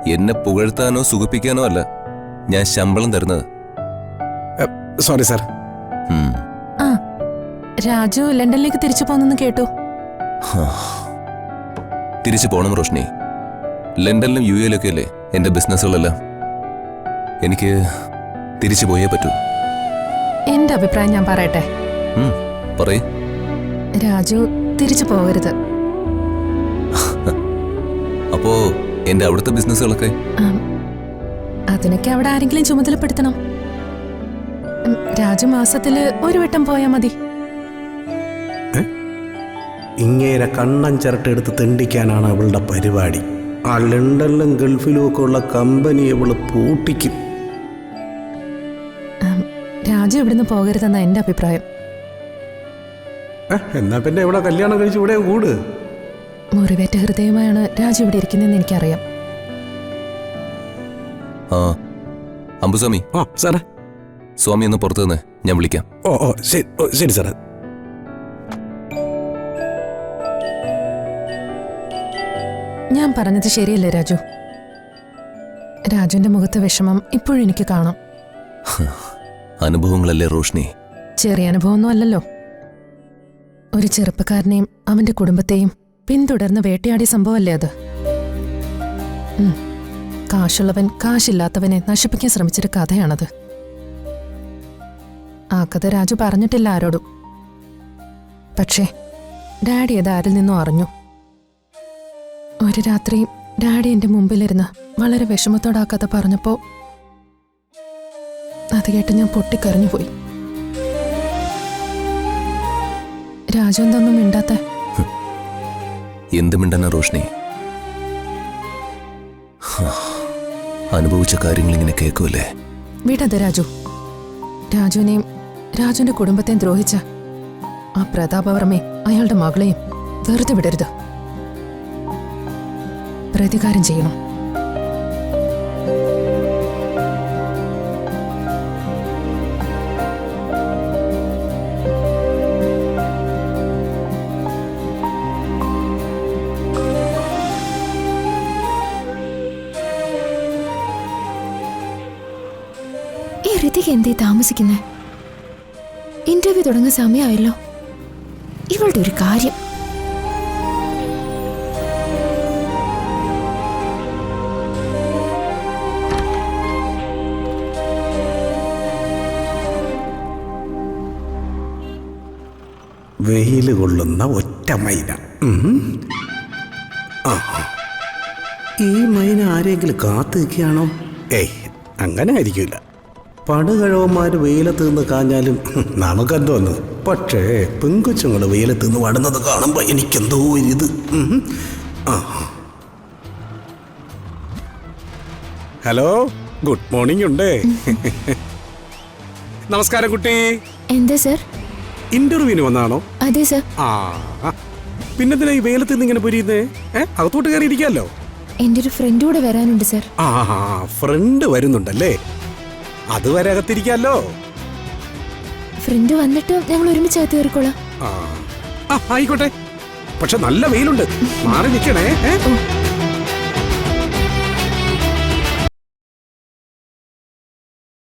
എന്നെ പുകഴ്ത്താനോ സുഖിപ്പിക്കാനോ അല്ല ഞാൻ ശമ്പളം തരുന്നത്. Sorry sir. ആ, രാജു ലണ്ടനിലേക്ക് തിരിച്ചു പോന്നെന്ന് കേട്ടു. തിരിച്ചു പോണം റോഷ്നി. ലണ്ടനിലും യു എയിലൊക്കെ അല്ലേ എന്റെ ബിസിനസ്സുകളെല്ലാം. എനിക്ക് തിരിച്ചു പോയേ പറ്റൂ. എന്റെ അഭിപ്രായം ഞാൻ പറയട്ടെ. പറയ്. രാജു തിരിച്ചു പോകരുത്. അപ്പോ എന്റെ അവിടുത്തെ ബിസിനസ്സുകളൊക്കെ? അതിനൊക്കെ അവിടെ ആരെങ്കിലും ചുമതലപ്പെടുത്തണം. രാജു മാസത്തില് ഒരു വട്ടം പോയാ മതി. ഇങ്ങേരെ കണ്ണൻ ചിരട്ടെടുത്ത് തെണ്ടിക്കാനാണ് അവളുടെ പരിപാടി. ആ ലണ്ടനിലും ഗൾഫിലും ഒക്കെ ഉള്ള കമ്പനി അവള് പൂട്ടിക്കും. രാജു ഇവിടുന്ന് പോകരുതെന്ന എന്റെ അഭിപ്രായം. എന്നാ പിന്നെ ഇവിടെ കല്യാണം കഴിച്ച് ഇവിടെ കൂട്. മുറിവേറ്റ ഹൃദയമായാണ് രാജു ഇവിടെ ഇരിക്കുന്നതെന്ന് എനിക്കറിയാം. ആ അമ്പുസ്വാമി. സാറേ. സ്വാമി ഒന്ന് പുറത്തു നിന്ന് ഞാൻ വിളിക്കാം. ശരി സാറേ. ഞാൻ പറഞ്ഞത് ശരിയല്ലേ രാജു? രാജുവിന്റെ മുഖത്തെ വിഷമം ഇപ്പോഴും എനിക്ക് കാണാം. അനുഭവങ്ങളല്ലേ റോഷ്നി? ചെറിയ അനുഭവമൊന്നും അല്ലല്ലോ. ഒരു ചെറുപ്പക്കാരനെയും അവന്റെ കുടുംബത്തെയും പിന്തുടർന്ന് വേട്ടയാടിയ സംഭവമല്ലേ അത്? കാശുള്ളവൻ കാശില്ലാത്തവനെ നശിപ്പിക്കാൻ ശ്രമിച്ചൊരു കഥയാണത്. ആ കഥ രാജു പറഞ്ഞിട്ടില്ല ആരോടും. പക്ഷേ ഡാഡി അത് ആരിൽ നിന്നും അറിഞ്ഞു. ഒരു രാത്രി ഡാഡി എന്റെ മുമ്പിലിരുന്ന് വളരെ വിഷമത്തോടെ ആ കഥ പറഞ്ഞപ്പോ അത് കേട്ട് ഞാൻ പൊട്ടിക്കരഞ്ഞുപോയി. രാജു എന്തൊന്നും മിണ്ടാത്ത? എന്ത് മിണ്ടന റോഷ്നി? അനുഭവിച്ച കാര്യങ്ങൾ ഇങ്ങനെ കേൾക്കൂല്ലേ? വിടത് രാജു. രാജുവിനെയും രാജുവിന്റെ കുടുംബത്തെയും ദ്രോഹിച്ച ആ പ്രതാപവർമ്മയും അയാളുടെ മകളെയും വെറുതെ വിടരുത്. പ്രതികാരം ചെയ്യണം. ഈ ഋതിക എന്തേ താമസിക്കുന്നേ? ഇന്റർവ്യൂ തുടങ്ങാൻ സമയമായല്ലോ. ഇവളുടെ ഒരു കാര്യം. വെയില് കൊള്ളുന്ന ഒറ്റ മൈന. ഈ മൈന ആരെങ്കിലും കാത്തു നിൽക്കുകയാണോ? അങ്ങനെ ആയിരിക്കില്ല. പടുകഴവന്മാർ വെയിലത്ത് നിന്ന് കാഞ്ഞാലും നമുക്കെന്തോന്ന്. പക്ഷേ പെങ്കൊച്ചുങ്ങൾ വെയിലത്ത് നിന്ന് വടുന്നത് കാണുമ്പോൾ എനിക്കെന്തോ ഇത്. ഹലോ, ഗുഡ് മോർണിംഗ് ഉണ്ട്. നമസ്കാരം കുട്ടി. എന്താ സർ? ഇന്റർവ്യൂവിന് വന്നാണോ? അതെ സർ. പിന്നെന്തിനാ ഈ വെയിലത്ത് നിന്ന് ഇങ്ങനെ പൊരിയുന്നേ? അകത്തോട്ട് കയറി ഇരിക്കാമല്ലോ. എന്റെ ഒരു ഫ്രണ്ട് കൂടെ വരാനുണ്ട് സർ. ഫ്രണ്ട് വരുന്നുണ്ടല്ലേ? അതുവരെ അകത്തിരിക്കാമല്ലോ. ഫ്രണ്ട് വന്നിട്ട് ഞങ്ങൾ ഒരുമിച്ച് അകത്ത് കയറിക്കോളാം. ആയിക്കോട്ടെ. പക്ഷെ നല്ല വെയിലുണ്ട്, മാറി നിൽക്കണേ.